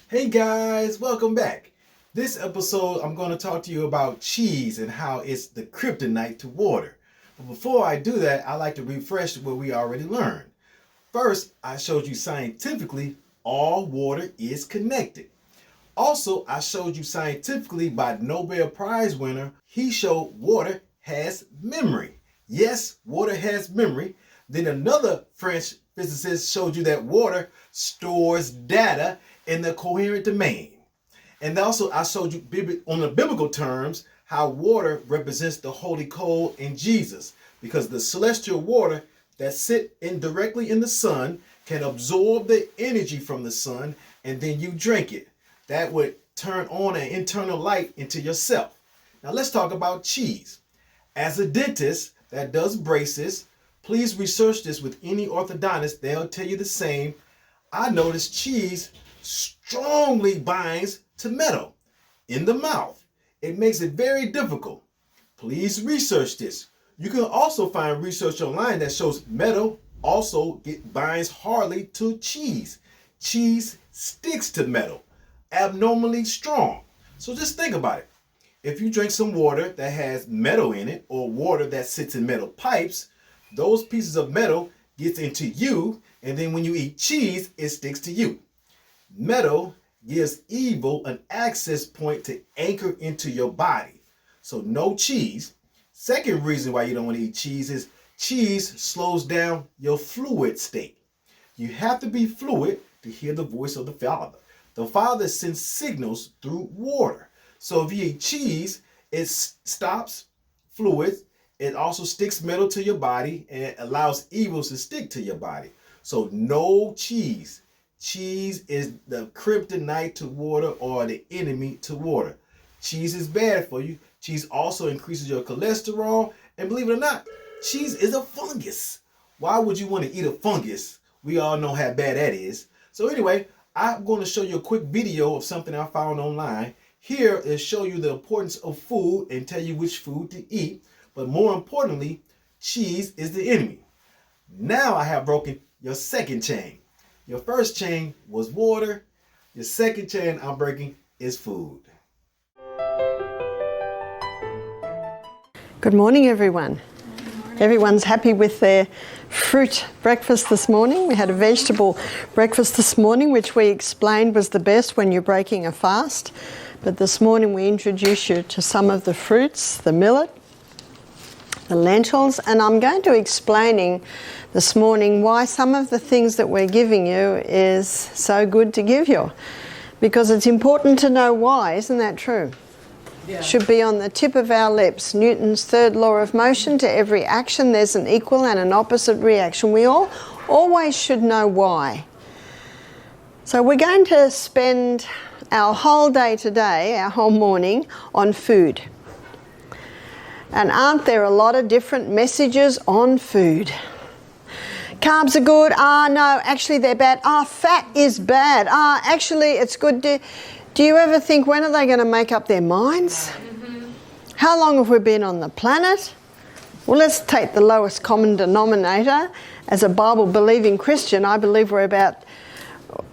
Hey guys, welcome back. This episode, I'm going to talk to you about cheese and how it's the kryptonite to water. But before I do that, I like to refresh what we already learned. First, I showed you scientifically all water is connected. Also, I showed you scientifically by Nobel Prize winner, he showed water has memory. Yes, water has memory. Then another French physicist showed you that water stores data in the coherent domain. And also I showed you on the biblical terms how water represents the holy coal in Jesus, because the celestial water that sit directly in the sun can absorb the energy from the sun, and then you drink it. That would turn on an internal light into yourself. Now let's talk about cheese. As a dentist that does braces, please research this with any orthodontist. They'll tell you the same. I noticed cheese strongly binds to metal in the mouth. It makes it very difficult. Please research this. You can also find research online that shows metal also binds hardly to cheese. Cheese sticks to metal, abnormally strong. So just think about it. If you drink some water that has metal in it, or water that sits in metal pipes, those pieces of metal gets into you, and then when you eat cheese, it sticks to you. Metal gives evil an access point to anchor into your body. So no cheese. Second reason why you don't want to eat cheese is cheese slows down your fluid state. You have to be fluid to hear the voice of the Father. The Father sends signals through water. So if you eat cheese, it stops fluids. It also sticks metal to your body, and it allows evils to stick to your body. So no cheese. Cheese is the kryptonite to water, or the enemy to water. Cheese is bad for you. Cheese also increases your cholesterol. And believe it or not, cheese is a fungus. Why would you want to eat a fungus? We all know how bad that is. So anyway, I'm going to show you a quick video of something I found online. Here is show you the importance of food and tell you which food to eat. But more importantly, cheese is the enemy. Now I have broken your second chain. Your first chain was water. Your second chain I'm breaking is food. Good morning, everyone. Everyone's happy with their fruit breakfast this morning. We had a vegetable breakfast this morning, which we explained was the best when you're breaking a fast. But this morning we introduce you to some of the fruits, the millet, the lentils, and I'm going to explaining this morning why some of the things that we're giving you is so good to give you. Because it's important to know why, isn't that true? Yeah. Should be on the tip of our lips. Newton's third law of motion: to every action there's an equal and an opposite reaction. We all always should know why. So we're going to spend our whole day today, our whole morning, on food. And aren't there a lot of different messages on food? Carbs are good. No, actually they're bad. Fat is bad. Actually it's good. Do you ever think, when are they going to make up their minds? Mm-hmm. How long have we been on the planet? Well, let's take the lowest common denominator. As a Bible-believing Christian, I believe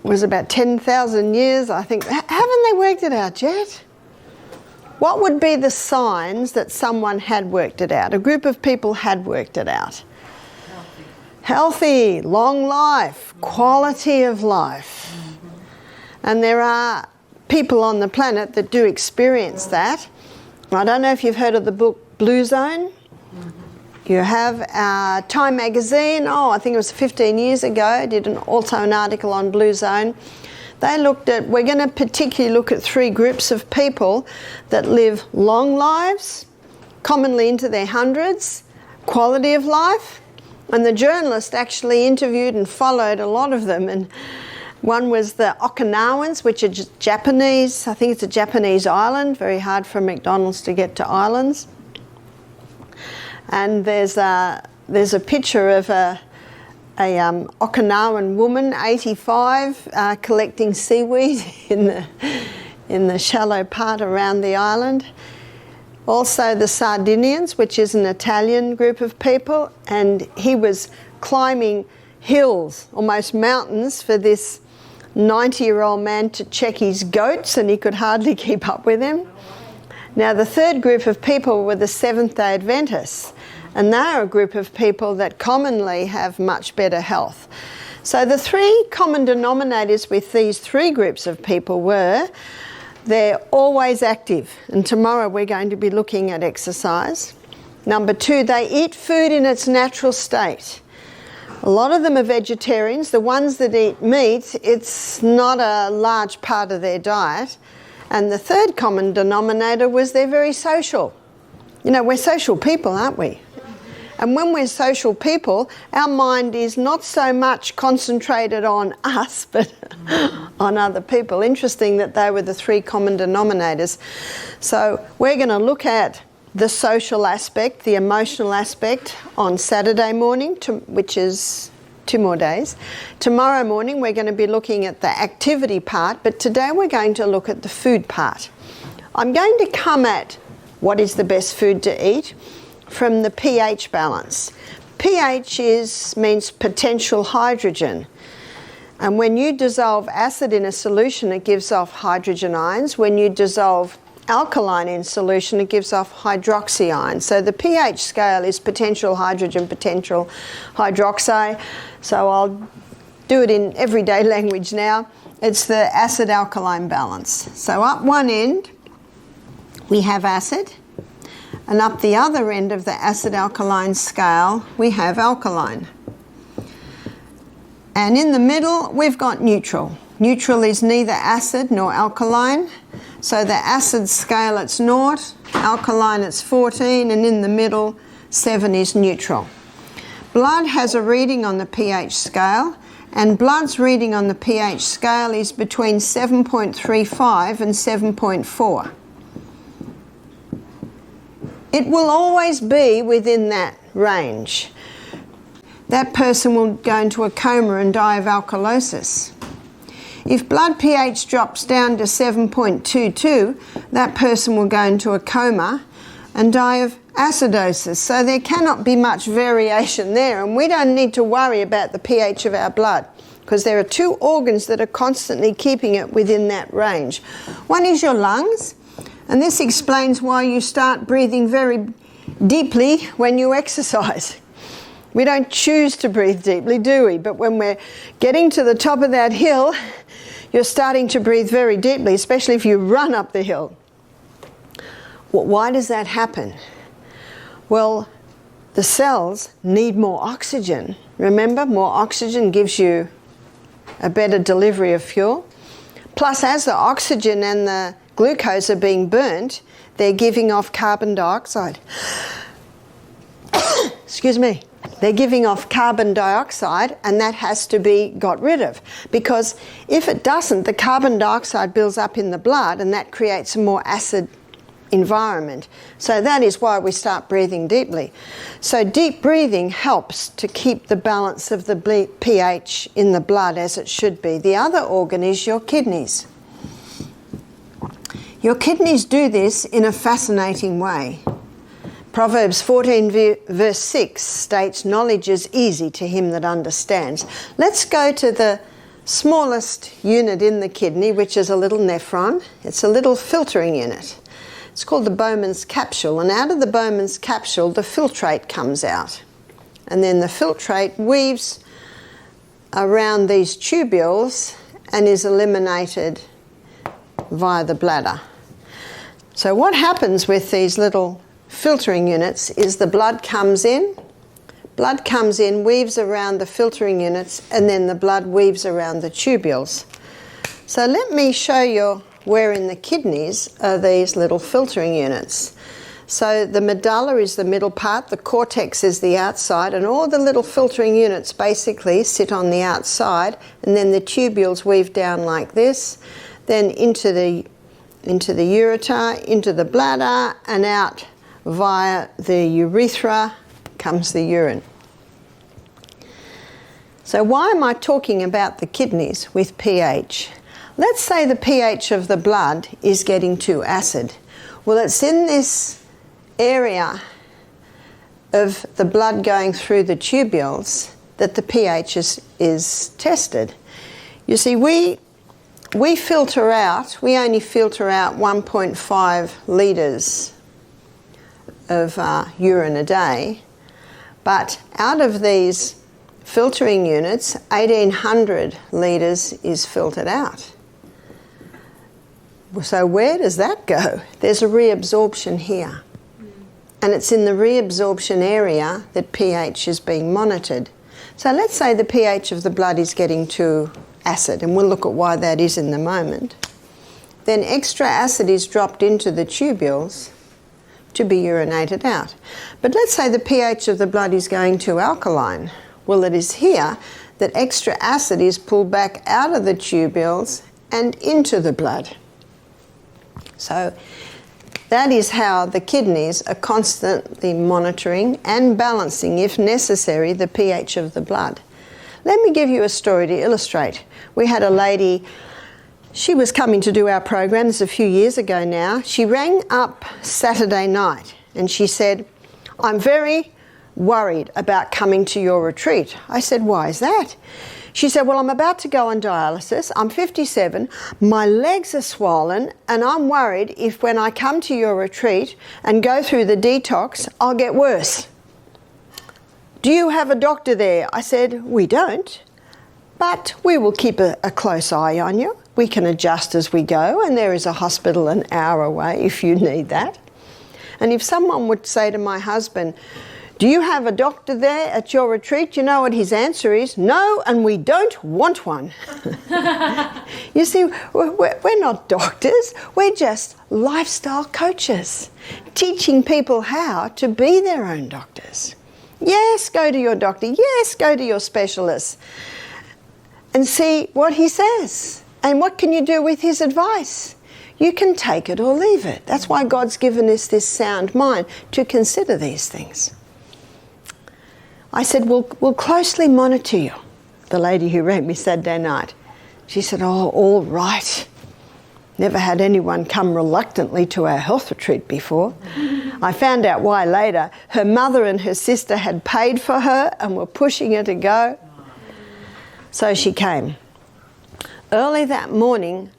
was about 10,000 years, I think. Haven't they worked it out yet? What would be the signs that someone had worked it out? A group of people had worked it out. Healthy, long life, quality of life. And there are people on the planet that do experience that. I don't know if you've heard of the book Blue Zone. You have Time magazine, I think it was 15 years ago, did also an article on Blue Zone. We're going to particularly look at 3 groups of people that live long lives, commonly into their hundreds, quality of life. And the journalist actually interviewed and followed a lot of them. And one was the Okinawans, which are Japanese. I think it's a Japanese island, very hard for McDonald's to get to islands. And there's a picture of a Okinawan woman, 85, collecting seaweed in the shallow part around the island. Also the Sardinians, which is an Italian group of people, and he was climbing hills, almost mountains, for this 90-year-old man to check his goats and he could hardly keep up with them. Now the third group of people were the Seventh-day Adventists, and they're a group of people that commonly have much better health. So the three common denominators with these three groups of people were they're always active, and tomorrow we're going to be looking at exercise. Number two, they eat food in its natural state. A lot of them are vegetarians. The ones that eat meat, it's not a large part of their diet. And the third common denominator was they're very social. You know, we're social people, aren't we? And when we're social people, our mind is not so much concentrated on us, but on other people. Interesting that they were the three common denominators. So we're going to look at the social aspect, the emotional aspect on Saturday morning, which is 2 more days. Tomorrow morning we're going to be looking at the activity part, but today we're going to look at the food part. I'm going to come at what is the best food to eat from the pH balance. pH means potential hydrogen. And when you dissolve acid in a solution, it gives off hydrogen ions. When you dissolve alkaline in solution, it gives off hydroxy ions. So the pH scale is potential hydrogen, potential hydroxy. So I'll do it in everyday language now. It's the acid-alkaline balance. So up one end, we have acid. And up the other end of the acid-alkaline scale, we have alkaline. And in the middle, we've got neutral. Neutral is neither acid nor alkaline. So the acid scale, it's 0, alkaline, it's 14, and in the middle, 7 is neutral. Blood has a reading on the pH scale, and blood's reading on the pH scale is between 7.35 and 7.4. It will always be within that range. That person will go into a coma and die of alkalosis. If blood pH drops down to 7.22, that person will go into a coma and die of acidosis. So there cannot be much variation there, and we don't need to worry about the pH of our blood because there are two organs that are constantly keeping it within that range. One is your lungs, and this explains why you start breathing very deeply when you exercise. We don't choose to breathe deeply, do we? But when we're getting to the top of that hill, you're starting to breathe very deeply, especially if you run up the hill. Well, why does that happen? Well, the cells need more oxygen. Remember, more oxygen gives you a better delivery of fuel. Plus, as the oxygen and the glucose are being burnt, they're giving off carbon dioxide. Excuse me. They're giving off carbon dioxide, and that has to be got rid of. Because if it doesn't, the carbon dioxide builds up in the blood, and that creates a more acid environment. So that is why we start breathing deeply. So deep breathing helps to keep the balance of the pH in the blood as it should be. The other organ is your kidneys. Your kidneys do this in a fascinating way. Proverbs 14 verse 6 states, "Knowledge is easy to him that understands." Let's go to the smallest unit in the kidney, which is a little nephron. It's a little filtering unit. It's called the Bowman's capsule, and out of the Bowman's capsule, the filtrate comes out. And then the filtrate weaves around these tubules and is eliminated via the bladder. So what happens with these little filtering units is the blood comes in, weaves around the filtering units, and then the blood weaves around the tubules. So let me show you where in the kidneys are these little filtering units. So the medulla is the middle part, the cortex is the outside, and all the little filtering units basically sit on the outside, and then the tubules weave down like this, then into the ureter, into the bladder, and out via the urethra comes the urine. So why am I talking about the kidneys with pH? Let's say the pH of the blood is getting too acid. Well, it's in this area of the blood going through the tubules that the pH is tested. You see, we we only filter out 1.5 litres of urine a day, but out of these filtering units, 1,800 litres is filtered out. So where does that go? There's a reabsorption here. And it's in the reabsorption area that pH is being monitored. So let's say the pH of the blood is getting too acid, and we'll look at why that is in a moment. Then extra acid is dropped into the tubules to be urinated out. But let's say the pH of the blood is going too alkaline. Well, it is here that extra acid is pulled back out of the tubules and into the blood. So that is how the kidneys are constantly monitoring and balancing, if necessary, the pH of the blood. Let me give you a story to illustrate. We had a lady, she was coming to do our program, this is a few years ago now. She rang up Saturday night and she said, "I'm very worried about coming to your retreat." I said, "Why is that?" She said, "Well, I'm about to go on dialysis. I'm 57. My legs are swollen, and I'm worried if when I come to your retreat and go through the detox, I'll get worse. Do you have a doctor there?" I said, "We don't, but we will keep a close eye on you. We can adjust as we go, and there is a hospital an hour away if you need that." And if someone would say to my husband, "Do you have a doctor there at your retreat?" you know what his answer is? "No, and we don't want one." You see, we're not doctors. We're just lifestyle coaches, teaching people how to be their own doctors. Yes, go to your doctor. Yes, go to your specialist and see what he says. And what can you do with his advice? You can take it or leave it. That's why God's given us this sound mind to consider these things. I said, we'll closely monitor you. The lady who rang me Saturday night, she said, "Oh, all right." Never had anyone come reluctantly to our health retreat before. I found out why later. Her mother and her sister had paid for her and were pushing her to go. So she came. Early that morning,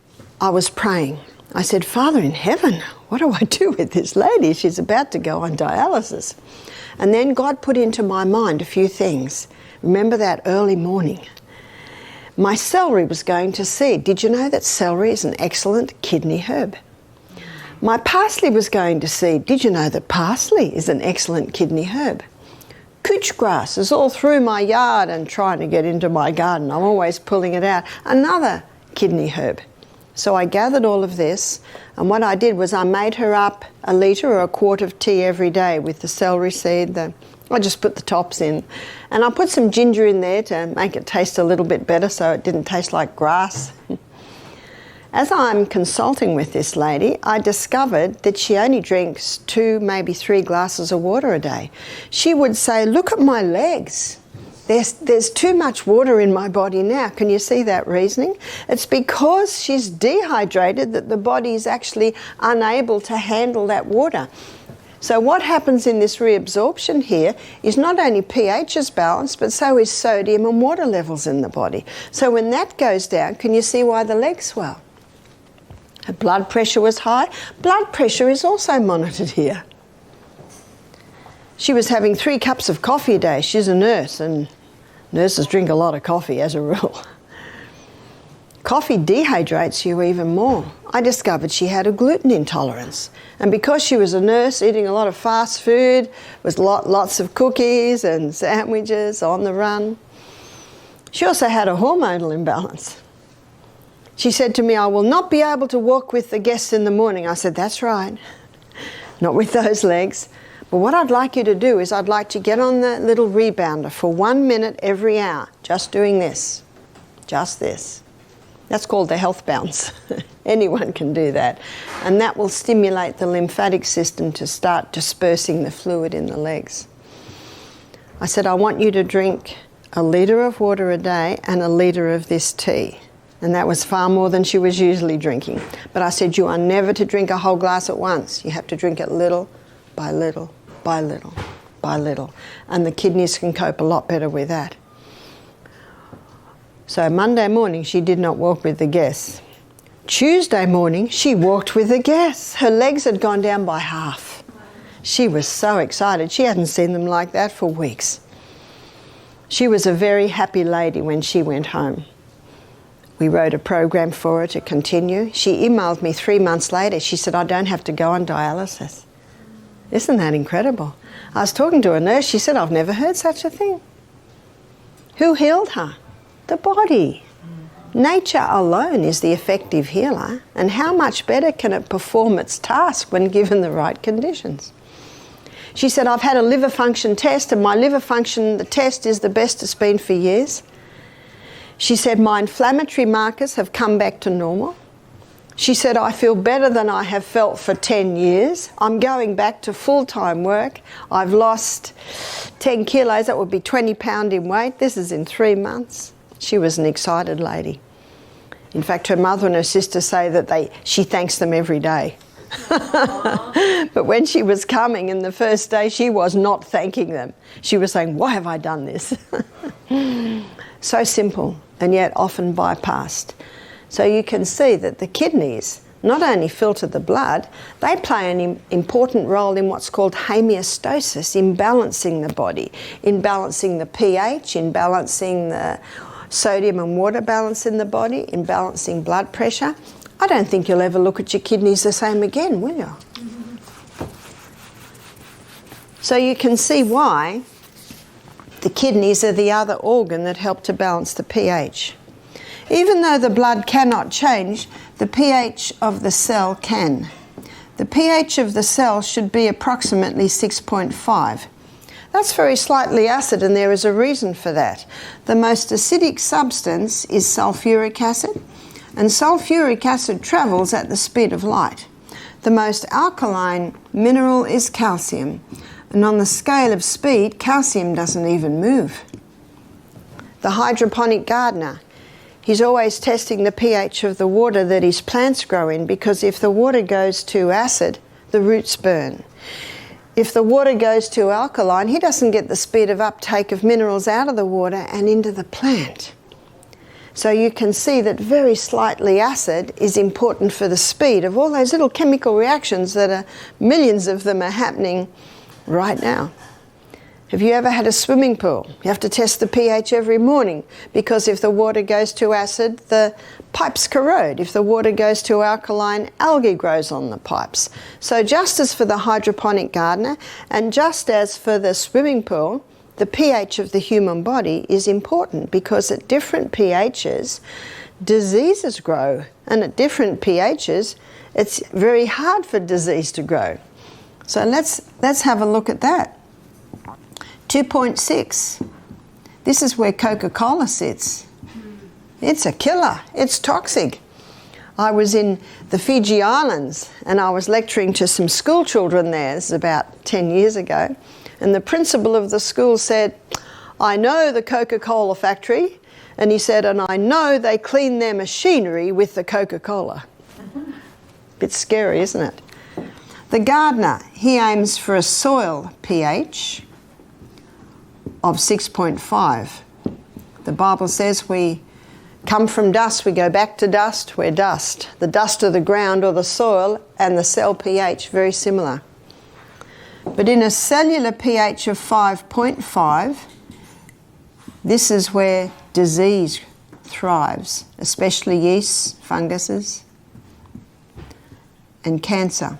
I was praying. I said, "Father in heaven, what do I do with this lady? She's about to go on dialysis." And then God put into my mind a few things. Remember that early morning? My celery was going to seed. Did you know that celery is an excellent kidney herb? My parsley was going to seed. Did you know that parsley is an excellent kidney herb? Couch grass is all through my yard and trying to get into my garden. I'm always pulling it out. Another kidney herb. So I gathered all of this, and what I did was I made her up a litre or a quart of tea every day with the celery seed. I just put the tops in. And I put some ginger in there to make it taste a little bit better so it didn't taste like grass. As I'm consulting with this lady, I discovered that she only drinks 2, maybe 3 glasses of water a day. She would say, "Look at my legs. There's too much water in my body now." Can you see that reasoning? It's because she's dehydrated that the body is actually unable to handle that water. So what happens in this reabsorption here is not only pH is balanced, but so is sodium and water levels in the body. So when that goes down, can you see why the legs swell? Her blood pressure was high. Blood pressure is also monitored here. She was having 3 cups of coffee a day. She's a nurse, and nurses drink a lot of coffee as a rule. Coffee dehydrates you even more. I discovered she had a gluten intolerance. And because she was a nurse eating a lot of fast food, with lots of cookies and sandwiches on the run, she also had a hormonal imbalance. She said to me, "I will not be able to walk with the guests in the morning." I said, "That's right. Not with those legs. But what I'd like you to do is I'd like to get on the little rebounder for 1 minute every hour, just doing this, just this." That's called the health bounce. Anyone can do that. And that will stimulate the lymphatic system to start dispersing the fluid in the legs. I said, "I want you to drink a litre of water a day and a litre of this tea." And that was far more than she was usually drinking. But I said, "You are never to drink a whole glass at once. You have to drink it little by little by little by little." And the kidneys can cope a lot better with that. So Monday morning, she did not walk with the guests. Tuesday morning, she walked with a gas. Her legs had gone down by half. She was so excited. She hadn't seen them like that for weeks. She was a very happy lady when she went home. We wrote a program for her to continue. She emailed me 3 months later. She said, I don't have to go on dialysis. Isn't that incredible? I was talking to a nurse. She said, I've never heard such a thing. Who healed her? The body. Nature alone is the effective healer, and how much better can it perform its task when given the right conditions? She said, I've had a liver function test, and my liver function, the test is the best it's been for years. She said, my inflammatory markers have come back to normal. She said, I feel better than I have felt for 10 years. I'm going back to full-time work. I've lost 10 kilos, that would be 20 pounds in weight. This is in 3 months. She was an excited lady. In fact, her mother and her sister say that she thanks them every day. But when she was coming in the first day, she was not thanking them. She was saying, why have I done this? So simple, and yet often bypassed. So you can see that the kidneys not only filter the blood, they play an important role in what's called homeostasis, in balancing the body, in balancing the pH, in balancing the sodium and water balance in the body, in balancing blood pressure. I don't think you'll ever look at your kidneys the same again, will you? So you can see why the kidneys are the other organ that help to balance the pH. Even though the blood cannot change, the pH of the cell can. The pH of the cell should be approximately 6.5. That's very slightly acid, and there is a reason for that. The most acidic substance is sulfuric acid, and sulfuric acid travels at the speed of light. The most alkaline mineral is calcium, and on the scale of speed, calcium doesn't even move. The hydroponic gardener, he's always testing the pH of the water that his plants grow in, because if the water goes too acid, the roots burn. If the water goes too alkaline, he doesn't get the speed of uptake of minerals out of the water and into the plant. So you can see that very slightly acid is important for the speed of all those little chemical reactions that are, millions of them are happening right now. Have you ever had a swimming pool? You have to test the pH every morning, because if the water goes too acid, the pipes corrode. If the water goes too alkaline, algae grows on the pipes. So just as for the hydroponic gardener, and just as for the swimming pool, the pH of the human body is important, because at different pHs, diseases grow. And at different pHs, it's very hard for disease to grow. So let's have a look at that. 2.6. This is where Coca-Cola sits. It's a killer. It's toxic. I was in the Fiji Islands and I was lecturing to some school children there. This is about 10 years ago. And the principal of the school said, I know the Coca-Cola factory. And he said, and I know they clean their machinery with the Coca-Cola. Bit scary, isn't it? The gardener, he aims for a soil pH of 6.5. The Bible says we come from dust, we go back to dust, we're dust. The dust of the ground or the soil and the cell pH, very similar. But in a cellular pH of 5.5, this is where disease thrives, especially yeasts, funguses, and cancer.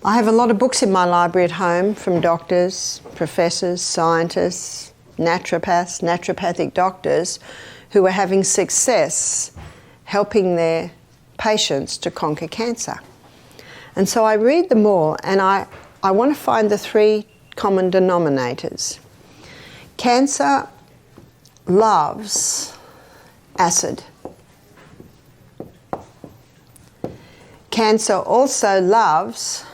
I have a lot of books in my library at home from doctors, professors, scientists, naturopaths, naturopathic doctors who are having success helping their patients to conquer cancer. And so I read them all, and I want to find the 3 common denominators. Cancer loves acid. Cancer also loves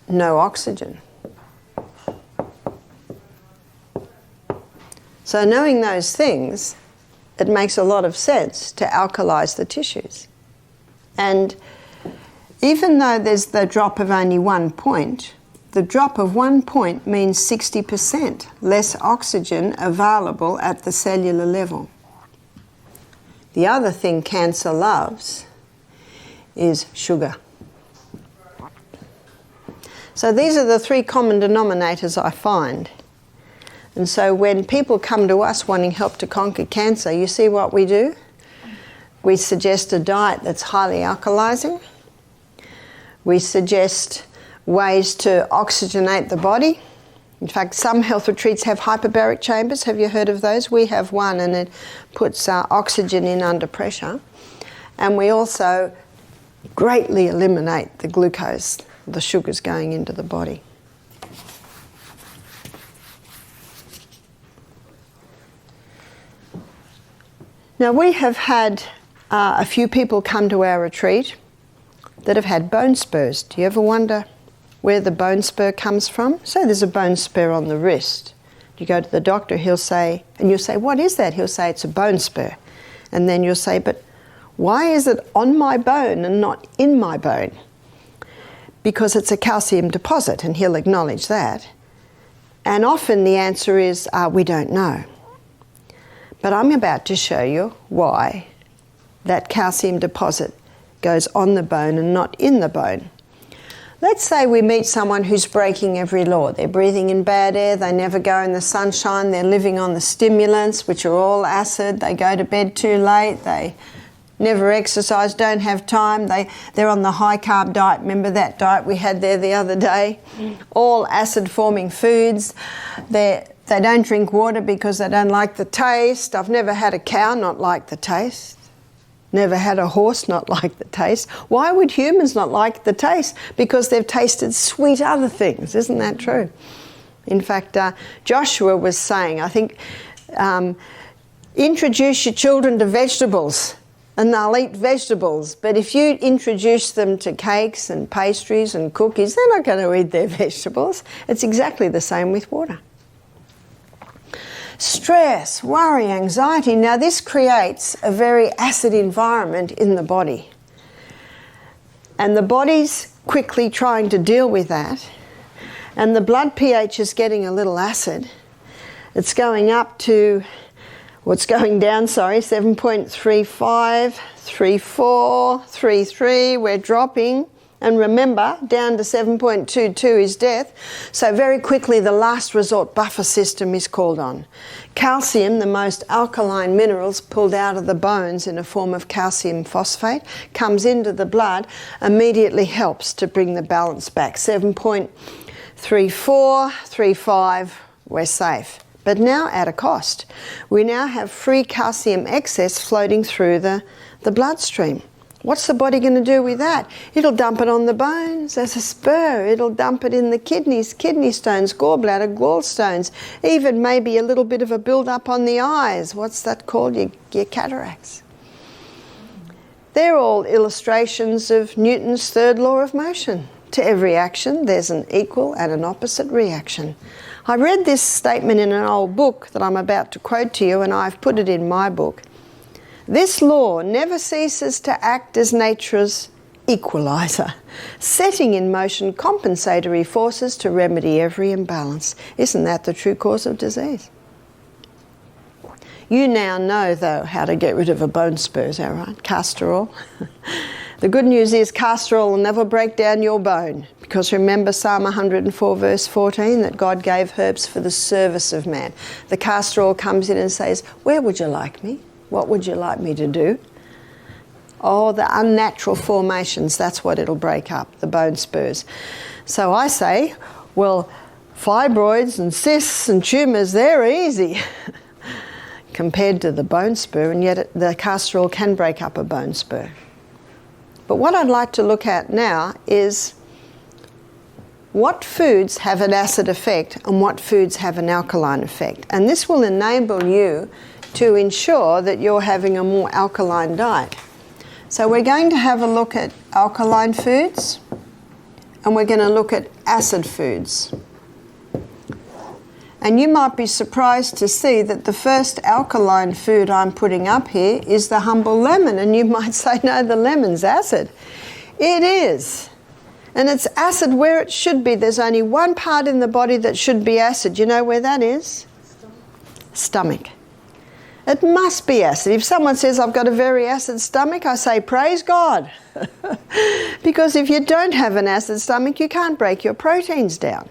no oxygen. So knowing those things, it makes a lot of sense to alkalize the tissues. And even though there's the drop of only 1 point, the drop of 1 point means 60% less oxygen available at the cellular level. The other thing cancer loves is sugar. So these are the three common denominators I find. And so when people come to us wanting help to conquer cancer, you see what we do? We suggest a diet that's highly alkalizing. We suggest ways to oxygenate the body. In fact, some health retreats have hyperbaric chambers. Have you heard of those? We have one, and it puts oxygen in under pressure. And we also greatly eliminate the glucose, the sugars going into the body. Now, we have had a few people come to our retreat that have had bone spurs. Do you ever wonder where the bone spur comes from? So there's a bone spur on the wrist. You go to the doctor, he'll say, and you'll say, what is that? He'll say, it's a bone spur. And then you'll say, but why is it on my bone and not in my bone? Because it's a calcium deposit, and he'll acknowledge that. And often the answer is, we don't know. But I'm about to show you why that calcium deposit goes on the bone and not in the bone. Let's say we meet someone who's breaking every law. They're breathing in bad air, they never go in the sunshine, they're living on the stimulants, which are all acid, they go to bed too late, they never exercise, don't have time, they're on the high carb diet. Remember that diet we had there the other day? All acid forming foods. They don't drink water because they don't like the taste. I've never had a cow not like the taste. Never had a horse not like the taste. Why would humans not like the taste? Because they've tasted sweet other things. Isn't that true? In fact, Joshua was saying, I think, introduce your children to vegetables and they'll eat vegetables. But if you introduce them to cakes and pastries and cookies, they're not going to eat their vegetables. It's exactly the same with water. Stress, worry, anxiety. Now this creates a very acid environment in the body. And the body's quickly trying to deal with that. And the blood pH is getting a little acid. It's going up to, well, it's going down, 7.35, 34, 33, we're dropping. And remember, down to 7.22 is death. So very quickly the last resort buffer system is called on. Calcium, the most alkaline minerals pulled out of the bones in a form of calcium phosphate, comes into the blood, immediately helps to bring the balance back. 7.34, 35, we're safe. But now at a cost. We now have free calcium excess floating through the bloodstream. What's the body going to do with that? It'll dump it on the bones as a spur. It'll dump it in the kidneys, kidney stones, gallbladder, gallstones, even maybe a little bit of a build-up on the eyes. What's that called? Your cataracts. They're all illustrations of Newton's third law of motion. To every action, there's an equal and an opposite reaction. I read this statement in an old book that I'm about to quote to you, and I've put it in my book. This law never ceases to act as nature's equalizer, setting in motion compensatory forces to remedy every imbalance. Isn't that the true cause of disease? You now know, though, how to get rid of a bone spur, is that right? Castor oil. The good news is castor oil will never break down your bone, because remember Psalm 104 verse 14, that God gave herbs for the service of man. The castor oil comes in and says, where would you like me? What would you like me to do? Oh, the unnatural formations, that's what it'll break up, the bone spurs. So I say, well, fibroids and cysts and tumours, they're easy compared to the bone spur, and yet the castor oil can break up a bone spur. But what I'd like to look at now is what foods have an acid effect and what foods have an alkaline effect. And this will enable you to ensure that you're having a more alkaline diet. So we're going to have a look at alkaline foods and we're going to look at acid foods. And you might be surprised to see that the first alkaline food I'm putting up here is the humble lemon. And you might say, no, the lemon's acid. It is. And it's acid where it should be. There's only one part in the body that should be acid. You know where that is? Stomach. It must be acid. If someone says, I've got a very acid stomach, I say, praise God. Because if you don't have an acid stomach, you can't break your proteins down.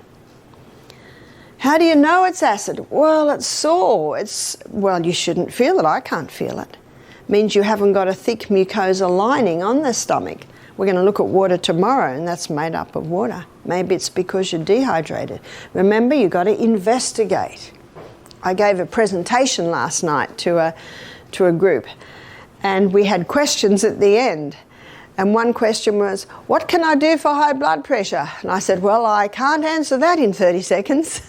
How do you know it's acid? Well, it's sore. Well, you shouldn't feel it. I can't feel it. It means you haven't got a thick mucosa lining on the stomach. We're going to look at water tomorrow, and that's made up of water. Maybe it's because you're dehydrated. Remember, you've got to investigate. I gave a presentation last night to a group, and we had questions at the end. And one question was, what can I do for high blood pressure? And I said, well, I can't answer that in 30 seconds,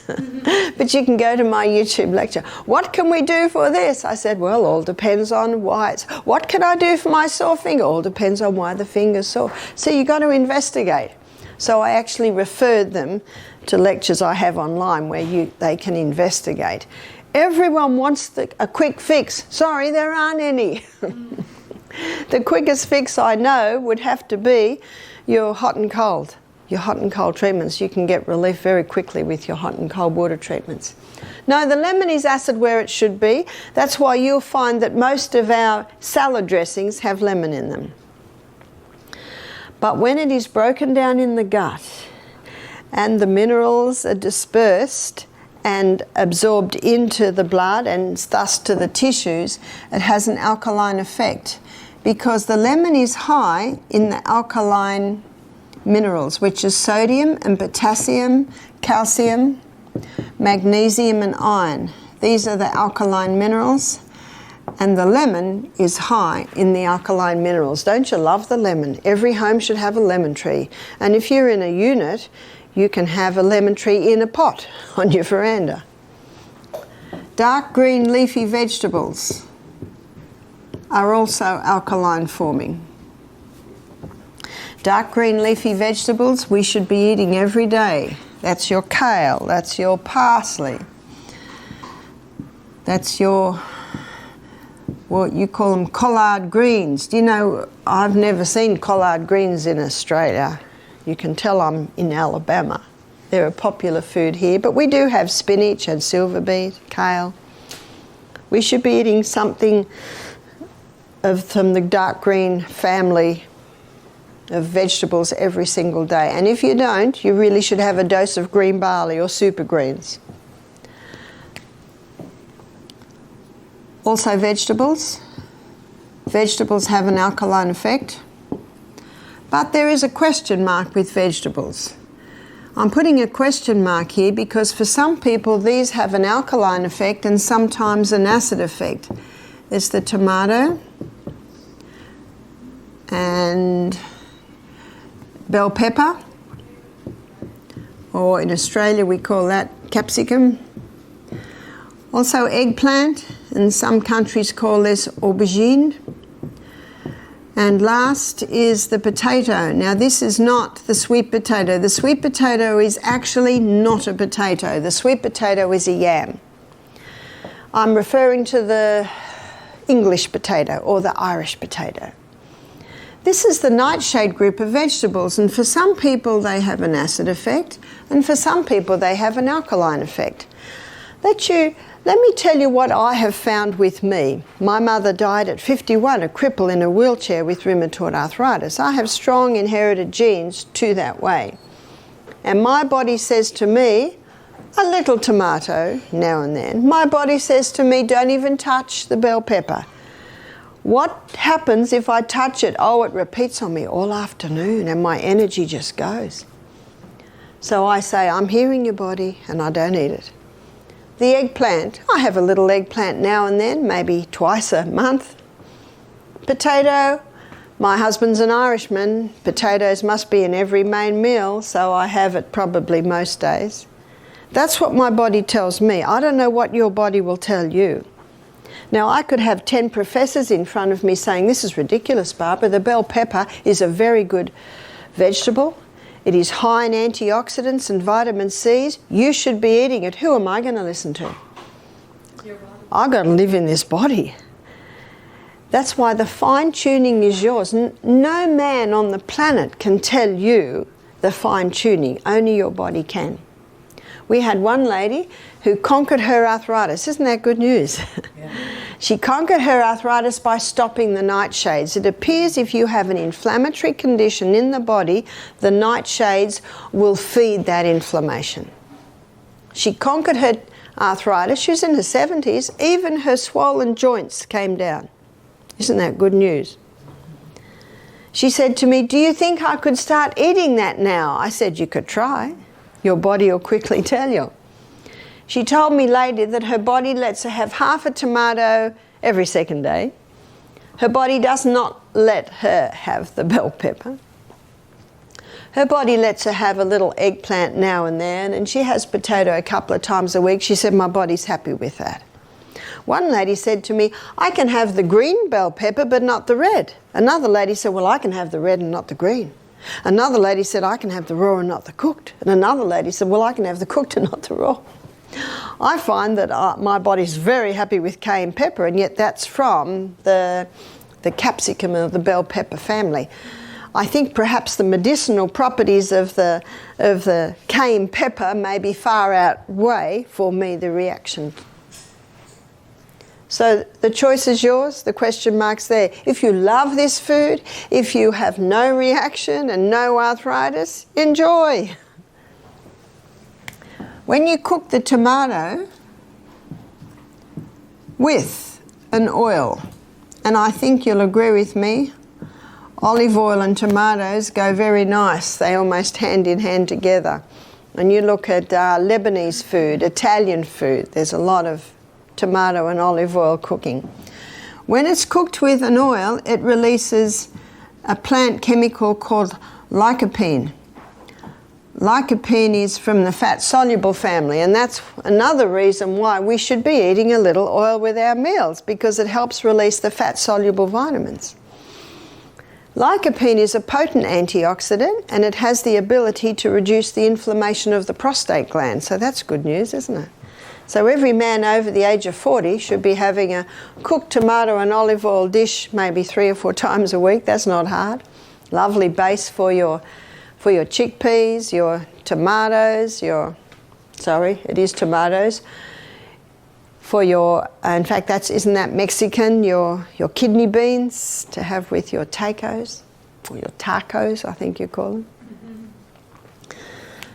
but you can go to my YouTube lecture. What can we do for this? I said, well, all depends on why it's... What can I do for my sore finger? All depends on why the finger's sore. So you've got to investigate. So I actually referred them to lectures I have online where they can investigate. Everyone wants a quick fix. Sorry, there aren't any. The quickest fix I know would have to be your hot and cold. Your hot and cold treatments. You can get relief very quickly with your hot and cold water treatments. No, the lemon is acid where it should be. That's why you'll find that most of our salad dressings have lemon in them. But when it is broken down in the gut and the minerals are dispersed and absorbed into the blood and thus to the tissues, it has an alkaline effect because the lemon is high in the alkaline minerals, which is sodium and potassium, calcium, magnesium and iron. These are the alkaline minerals, and the lemon is high in the alkaline minerals. Don't you love the lemon? Every home should have a lemon tree. And if you're in a unit, you can have a lemon tree in a pot on your veranda. Dark green leafy vegetables are also alkaline forming. Dark green leafy vegetables we should be eating every day. That's your kale, that's your parsley, that's your, what you call them, collard greens. Do you know, I've never seen collard greens in Australia. You can tell I'm in Alabama. They're a popular food here, but we do have spinach and silver beet, kale. We should be eating something from the dark green family of vegetables every single day. And if you don't, you really should have a dose of green barley or super greens. Also vegetables. Vegetables have an alkaline effect. But there is a question mark with vegetables. I'm putting a question mark here because for some people these have an alkaline effect and sometimes an acid effect. There's the tomato and bell pepper, or in Australia we call that capsicum. Also eggplant, and some countries call this aubergine. And last is the potato. Now this is not the sweet potato. The sweet potato is actually not a potato. The sweet potato is a yam. I'm referring to the English potato or the Irish potato. This is the nightshade group of vegetables, and for some people they have an acid effect and for some people they have an alkaline effect. Let me tell you what I have found with me. My mother died at 51, a cripple in a wheelchair with rheumatoid arthritis. I have strong inherited genes to that way. And my body says to me, a little tomato now and then. My body says to me, don't even touch the bell pepper. What happens if I touch it? Oh, it repeats on me all afternoon and my energy just goes. So I say, I'm hearing your body and I don't eat it. The eggplant, I have a little eggplant now and then, maybe twice a month. Potato, my husband's an Irishman. Potatoes must be in every main meal, so I have it probably most days. That's what my body tells me. I don't know what your body will tell you. Now, I could have 10 professors in front of me saying, this is ridiculous, Barbara. The bell pepper is a very good vegetable. It is high in antioxidants and vitamin C's. You should be eating it. Who am I going to listen to? I've got to live in this body. That's why the fine-tuning is yours. No man on the planet can tell you the fine-tuning. Only your body can. We had one lady who conquered her arthritis. Isn't that good news? Yeah. She conquered her arthritis by stopping the nightshades. It appears if you have an inflammatory condition in the body, the nightshades will feed that inflammation. She conquered her arthritis. She was in her 70s. Even her swollen joints came down. Isn't that good news? She said to me, "Do you think I could start eating that now?" I said, "You could try. Your body will quickly tell you." She told me later that her body lets her have half a tomato every second day. Her body does not let her have the bell pepper. Her body lets her have a little eggplant now and then, and she has potato a couple of times a week. She said, "My body's happy with that." One lady said to me, "I can have the green bell pepper but not the red." Another lady said, "Well, I can have the red and not the green." Another lady said, "I can have the raw and not the cooked." And another lady said, "Well, I can have the cooked and not the raw." I find that my body's very happy with cayenne pepper, and yet that's from the capsicum of the bell pepper family. I think perhaps the medicinal properties of the cayenne pepper maybe far outweigh for me the reaction. So the choice is yours, the question mark's there. If you love this food, if you have no reaction and no arthritis, enjoy. When you cook the tomato with an oil, and I think you'll agree with me, olive oil and tomatoes go very nice. They almost hand in hand together. And you look at Lebanese food, Italian food, there's a lot of tomato and olive oil cooking. When it's cooked with an oil, it releases a plant chemical called lycopene. Lycopene is from the fat-soluble family, and that's another reason why we should be eating a little oil with our meals, because it helps release the fat-soluble vitamins. Lycopene is a potent antioxidant, and it has the ability to reduce the inflammation of the prostate gland, so that's good news, isn't it? So every man over the age of 40 should be having a cooked tomato and olive oil dish maybe 3 or 4 times a week. That's not hard. Lovely base for your chickpeas, your tomatoes, it is tomatoes. For your, in fact, isn't that Mexican, your kidney beans to have with your tacos, or your tacos, I think you call them. Mm-hmm.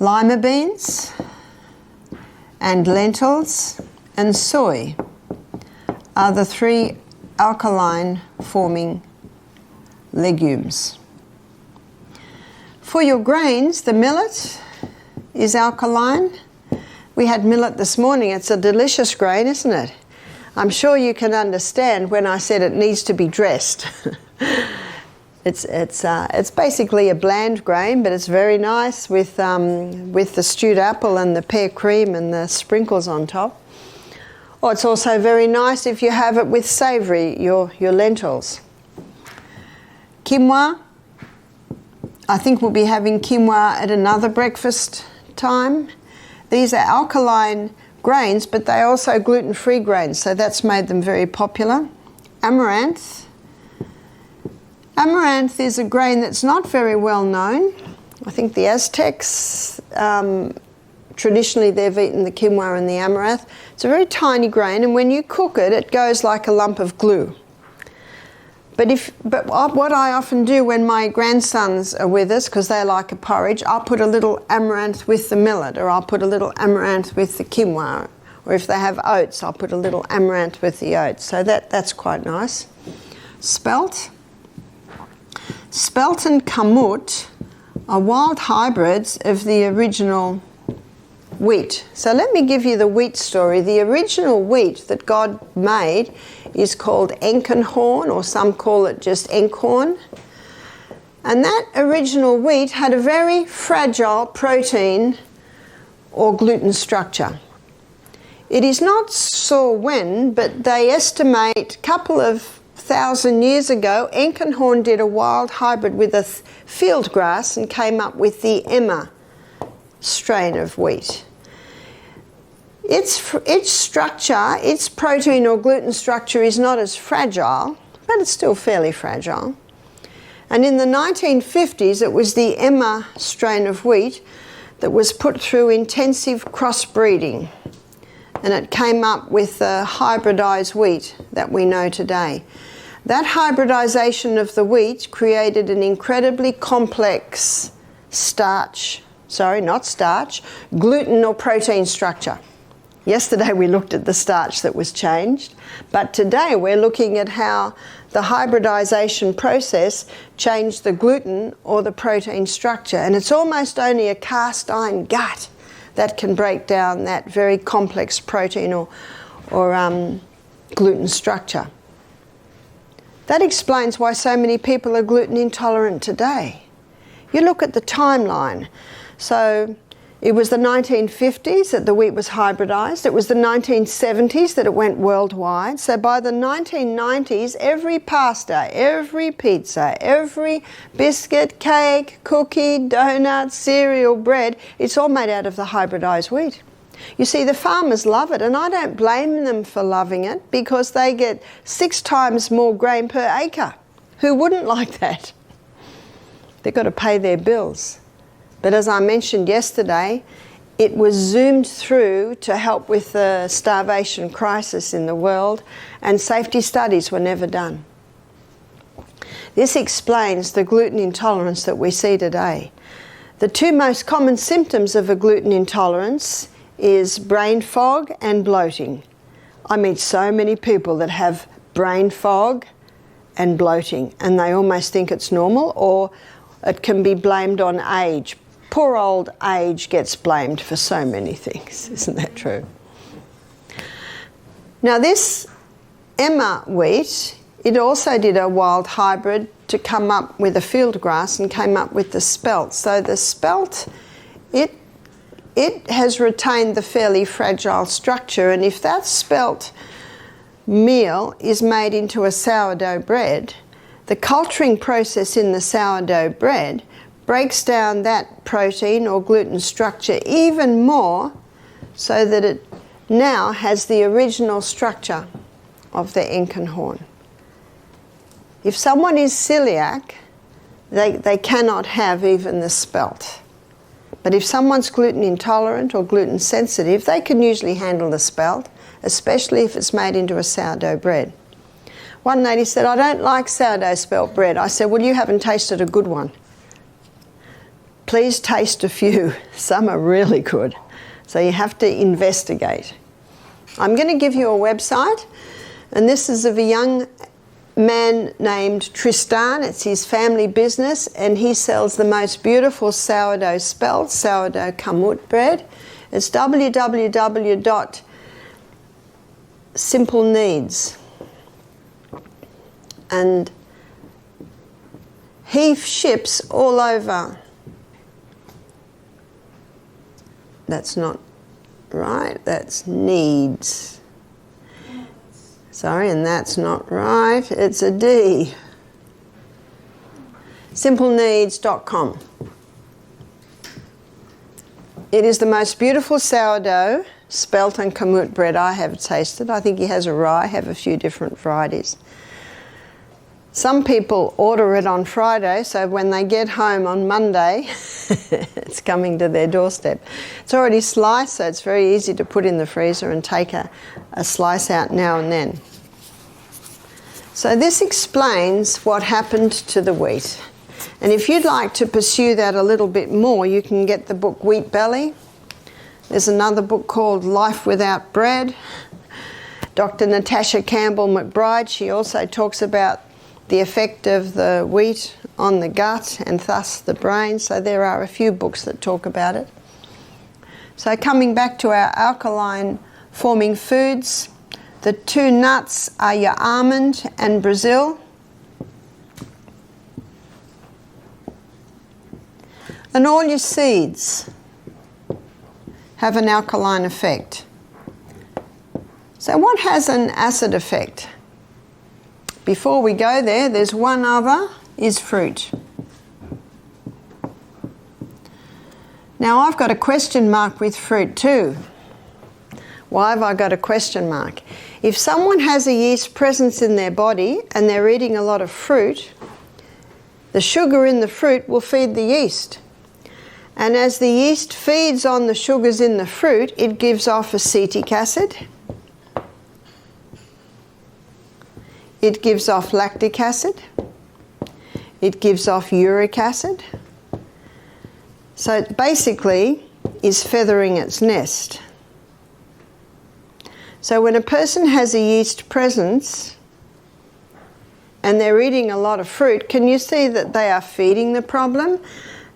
Lima beans and lentils and soy are the 3 alkaline forming legumes. For your grains, the millet is alkaline. We had millet this morning. It's a delicious grain, isn't it? I'm sure you can understand when I said it needs to be dressed. It's basically a bland grain, but it's very nice with the stewed apple and the pear cream and the sprinkles on top. Or it's also very nice if you have it with savoury, your lentils. Quinoa. I think we'll be having quinoa at another breakfast time. These are alkaline grains, but they're also gluten-free grains, so that's made them very popular. Amaranth. Amaranth is a grain that's not very well known. I think the Aztecs, traditionally they've eaten the quinoa and the amaranth. It's a very tiny grain, and when you cook it, it goes like a lump of glue. But what I often do when my grandsons are with us, because they like a porridge, I'll put a little amaranth with the millet, or I'll put a little amaranth with the quinoa, or if they have oats, I'll put a little amaranth with the oats. So that's quite nice. Spelt. Spelt and kamut are wild hybrids of the original wheat. So let me give you the wheat story. The original wheat that God made is called Enkenhorn, or some call it just Enkhorn. And that original wheat had a very fragile protein or gluten structure. It is not sure when, but they estimate a couple of 1,000 years ago, Enkenhorn did a wild hybrid with a field grass and came up with the Emma strain of wheat. Its structure, its protein or gluten structure is not as fragile, but it's still fairly fragile. And in the 1950s, it was the Emma strain of wheat that was put through intensive crossbreeding. and it came up with the hybridized wheat that we know today. That hybridization of the wheat created an incredibly complex gluten or protein structure. Yesterday we looked at the starch that was changed, but today we're looking at how the hybridization process changed the gluten or the protein structure. And it's almost only a cast iron gut that can break down that very complex protein or gluten structure. That explains why so many people are gluten intolerant today. You look at the timeline. So it was the 1950s that the wheat was hybridized. It was the 1970s that it went worldwide. So by the 1990s, every pasta, every pizza, every biscuit, cake, cookie, donut, cereal, bread, it's all made out of the hybridized wheat. You see, the farmers love it, and I don't blame them for loving it because they get 6 times more grain per acre. Who wouldn't like that? They've got to pay their bills. But as I mentioned yesterday, it was zoomed through to help with the starvation crisis in the world, and safety studies were never done. This explains the gluten intolerance that we see today. The 2 most common symptoms of a gluten intolerance is brain fog and bloating. I meet so many people that have brain fog and bloating, and they almost think it's normal, or it can be blamed on age. Poor old age gets blamed for so many things. Isn't that true? Now this Emma wheat, it also did a wild hybrid to come up with a field grass and came up with the spelt. So the spelt, it has retained the fairly fragile structure, and if that spelt meal is made into a sourdough bread, the culturing process in the sourdough bread breaks down that protein or gluten structure even more so that it now has the original structure of the Enkenhorn. If someone is celiac, they cannot have even the spelt. But if someone's gluten intolerant or gluten sensitive, they can usually handle the spelt, especially if it's made into a sourdough bread. One lady said, "I don't like sourdough spelt bread." I said, "Well, you haven't tasted a good one. Please taste a few. Some are really good." So you have to investigate. I'm going to give you a website, and this is of a young man named Tristan. It's his family business, and he sells the most beautiful sourdough spelt, sourdough kamut bread. It's www.simpleneeds. And he ships all over. That's not right, that's needs. Sorry, and that's not right, it's a D. Simpleneeds.com. It is the most beautiful sourdough, spelt and kamut bread I have tasted. I think he has a rye, have a few different varieties. Some people order it on Friday, so when they get home on Monday, it's coming to their doorstep. It's already sliced, so it's very easy to put in the freezer and take a slice out now and then. So this explains what happened to the wheat. And if you'd like to pursue that a little bit more, you can get the book Wheat Belly. There's another book called Life Without Bread. Dr. Natasha Campbell McBride, she also talks about the effect of the wheat on the gut and thus the brain. So there are a few books that talk about it. So coming back to our alkaline forming foods, the 2 nuts are your almond and Brazil. And all your seeds have an alkaline effect. So what has an acid effect? Before we go there, there's one other, is fruit. Now I've got a question mark with fruit too. Why have I got a question mark? If someone has a yeast presence in their body and they're eating a lot of fruit, the sugar in the fruit will feed the yeast. And as the yeast feeds on the sugars in the fruit, it gives off acetic acid. It gives off lactic acid. It gives off uric acid. So it basically is feathering its nest. So when a person has a yeast presence and they're eating a lot of fruit, can you see that they are feeding the problem?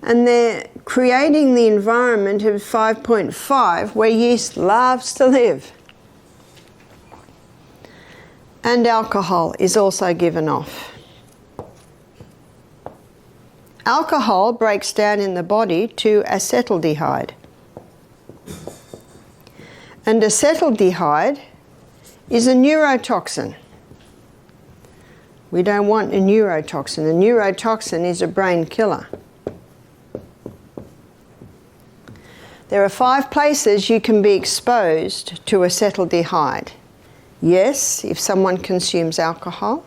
And they're creating the environment of 5.5 where yeast loves to live. And alcohol is also given off. Alcohol breaks down in the body to acetaldehyde. And acetaldehyde is a neurotoxin. We don't want a neurotoxin. A neurotoxin is a brain killer. There are 5 places you can be exposed to acetaldehyde. Yes, if someone consumes alcohol.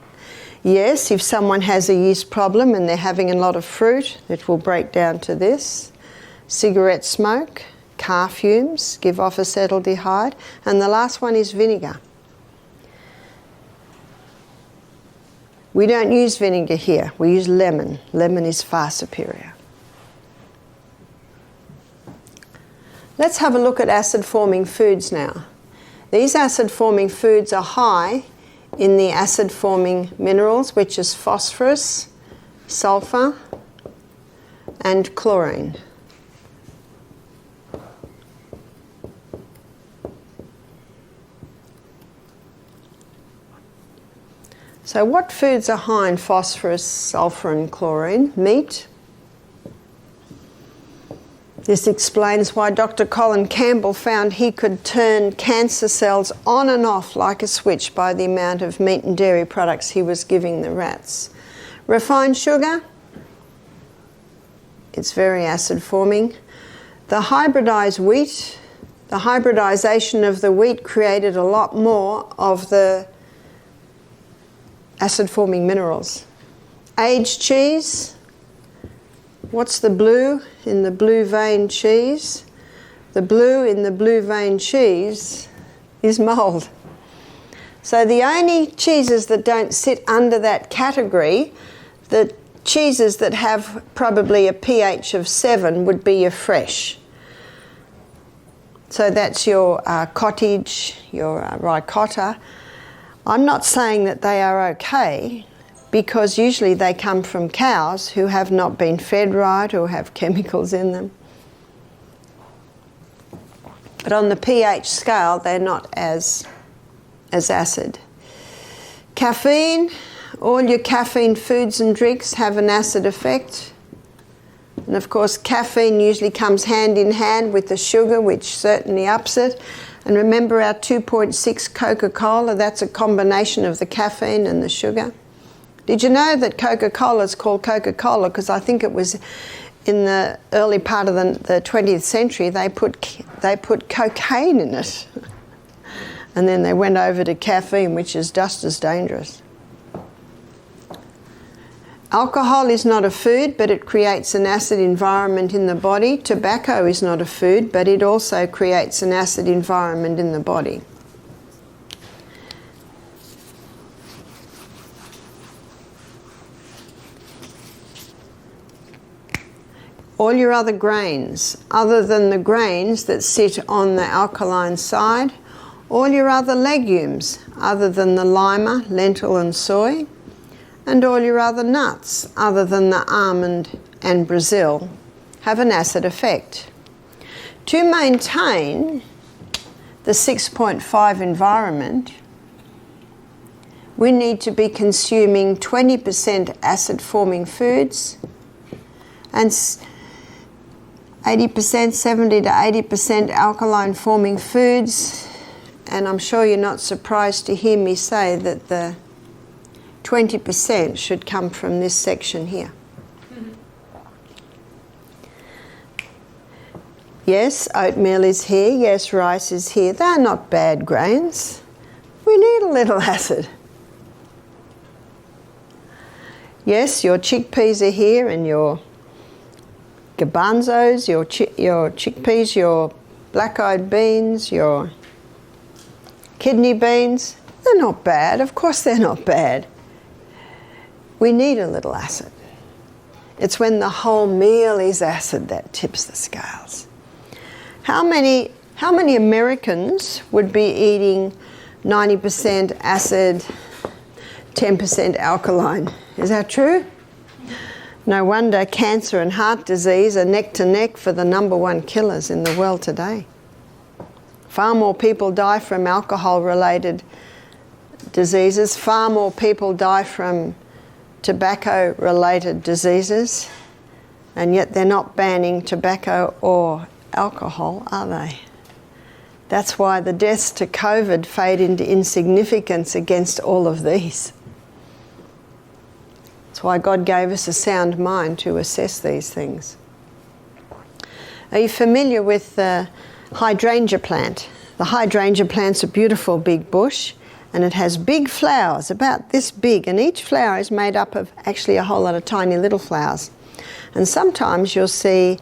Yes, if someone has a yeast problem and they're having a lot of fruit, it will break down to this. Cigarette smoke, car fumes give off acetaldehyde. And the last one is vinegar. We don't use vinegar here, we use lemon. Lemon is far superior. Let's have a look at acid-forming foods now. These acid-forming foods are high in the acid-forming minerals, which is phosphorus, sulfur, and chlorine. So what foods are high in phosphorus, sulfur, and chlorine? Meat. This explains why Dr. Colin Campbell found he could turn cancer cells on and off like a switch by the amount of meat and dairy products he was giving the rats. Refined sugar, it's very acid forming. The hybridized wheat, the hybridization of the wheat created a lot more of the acid forming minerals. Aged cheese, what's the blue in the blue vein cheese? The blue in the blue vein cheese is mold. So the only cheeses that don't sit under that category, the cheeses that have probably a pH of 7 would be your fresh. So that's your cottage, your ricotta. I'm not saying that they are okay, because usually they come from cows who have not been fed right or have chemicals in them. But on the pH scale, they're not as acid. Caffeine, all your caffeine foods and drinks have an acid effect. And of course, caffeine usually comes hand in hand with the sugar, which certainly ups it. And remember our 2.6 Coca-Cola, that's a combination of the caffeine and the sugar. Did you know that Coca-Cola is called Coca-Cola? Because I think it was in the early part of the 20th century, they put cocaine in it. And then they went over to caffeine, which is just as dangerous. Alcohol is not a food, but it creates an acid environment in the body. Tobacco is not a food, but it also creates an acid environment in the body. All your other grains, other than the grains that sit on the alkaline side, all your other legumes, other than the lima, lentil and soy, and all your other nuts, other than the almond and Brazil, have an acid effect. To maintain the 6.5 environment, we need to be consuming 20% acid-forming foods and 80%, 70 to 80% alkaline-forming foods. And I'm sure you're not surprised to hear me say that the 20% should come from this section here. Mm-hmm. Yes, oatmeal is here. Yes, rice is here. They're not bad grains. We need a little acid. Yes, your chickpeas are here and your garbanzos, your chickpeas, your black-eyed beans, your kidney beans. They're not bad. Of course they're not bad. We need a little acid. It's when the whole meal is acid that tips the scales. How many Americans would be eating 90% acid, 10% alkaline? Is that true? No wonder cancer and heart disease are neck to neck for the #1 killers in the world today. Far more people die from alcohol-related diseases. Far more people die from tobacco-related diseases. And yet they're not banning tobacco or alcohol, are they? That's why the deaths to COVID fade into insignificance against all of these. That's why God gave us a sound mind to assess these things. Are you familiar with the hydrangea plant? The hydrangea plant's a beautiful big bush, and it has big flowers, about this big, and each flower is made up of actually a whole lot of tiny little flowers. And sometimes you'll see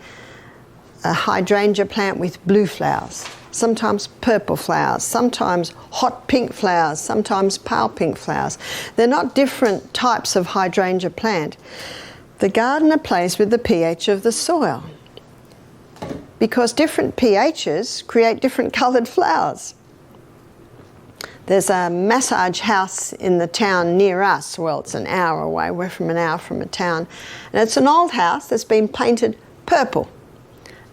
a hydrangea plant with blue flowers, sometimes purple flowers, sometimes hot pink flowers, sometimes pale pink flowers. They're not different types of hydrangea plant. The gardener plays with the pH of the soil, because different pHs create different coloured flowers. There's a massage house in the town near us. Well, it's an hour away. We're from an hour from a town. And it's an old house that's been painted purple.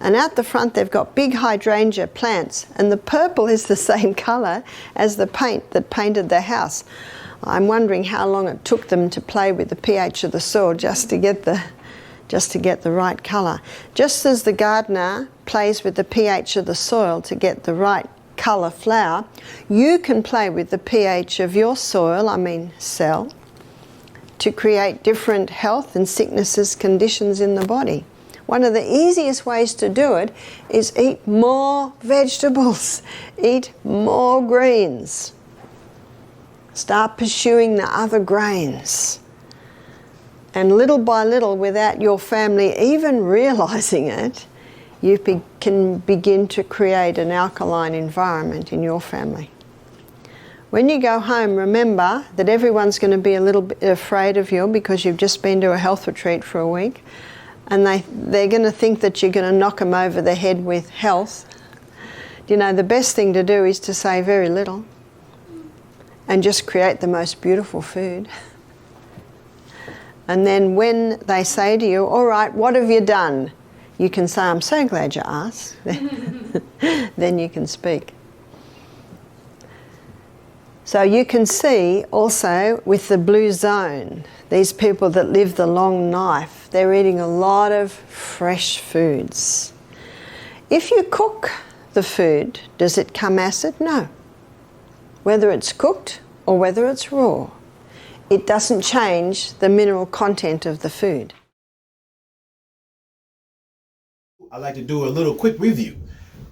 And out the front they've got big hydrangea plants, and the purple is the same colour as the paint that painted the house. I'm wondering how long it took them to play with the pH of the soil just to get the right colour. Just as the gardener plays with the pH of the soil to get the right colour flower, you can play with the pH of your soil, cell, to create different health and sicknesses conditions in the body. One of the easiest ways to do it is eat more vegetables, eat more greens. Start pursuing the other grains. And little by little, without your family even realizing it, you can begin to create an alkaline environment in your family. When you go home, remember that everyone's going to be a little bit afraid of you because you've just been to a health retreat for a week. And they're going to think that you're going to knock them over the head with health. You know, the best thing to do is to say very little and just create the most beautiful food. And then when they say to you, all right, what have you done? You can say, I'm so glad you asked. Then you can speak. So you can see also with the blue zone, these people that live the long life, they're eating a lot of fresh foods. If you cook the food, does it come acid? No. Whether it's cooked or whether it's raw, it doesn't change the mineral content of the food. I like to do a little quick review.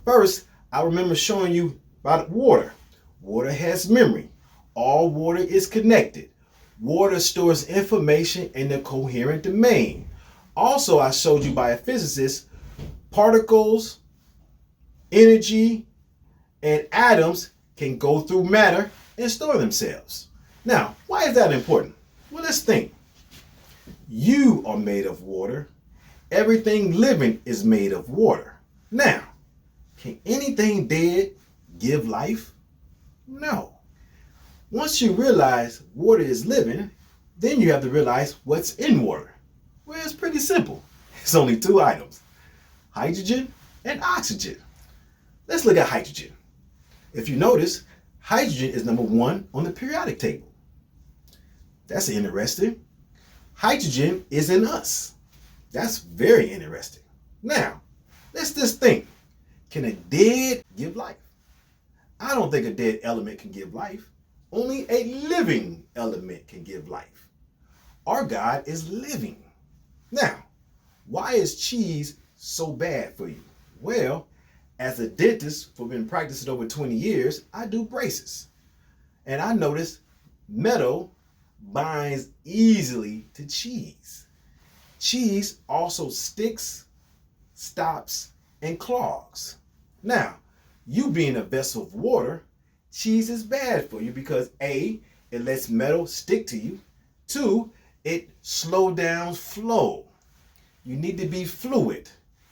First, I remember showing you about water. Water has memory. All water is connected. Water stores information in a coherent domain. Also, I showed you by a physicist, particles, energy, and atoms can go through matter and store themselves. Now, why is that important? Well, let's think. You are made of water. Everything living is made of water. Now, can anything dead give life? No. Once you realize water is living, then you have to realize what's in water. Well, it's pretty simple. It's only two items, hydrogen and oxygen. Let's look at hydrogen. If you notice, hydrogen is number 1 on the periodic table. That's interesting. Hydrogen is in us. That's very interesting. Now, let's just think. Can a dead give life? I don't think a dead element can give life. Only a living element can give life. Our God is living. Now, why is cheese so bad for you? Well, as a dentist for been practicing over 20 years, I do braces. And I noticed metal binds easily to cheese. Cheese also sticks stops, and clogs. Now, you being a vessel of water, cheese is bad for you because A, it lets metal stick to you. 2, it slows down flow. You need to be fluid.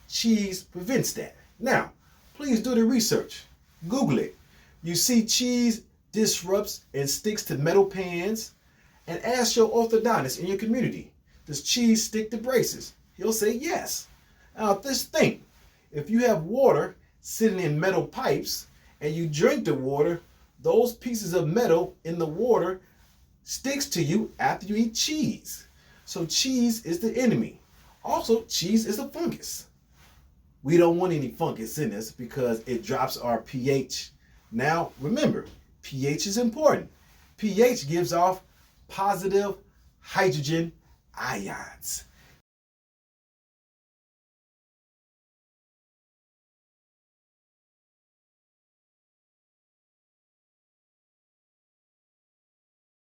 Cheese prevents that. Now, please do the research. Google it. You see cheese disrupts and sticks to metal pans, and ask your orthodontist in your community, does cheese stick to braces? He'll say yes. Now just think, if you have water sitting in metal pipes and you drink the water, those pieces of metal in the water sticks to you after you eat cheese. So cheese is the enemy. Also, cheese is a fungus. We don't want any fungus in us because it drops our pH. Now, remember, pH is important. pH gives off positive hydrogen ions.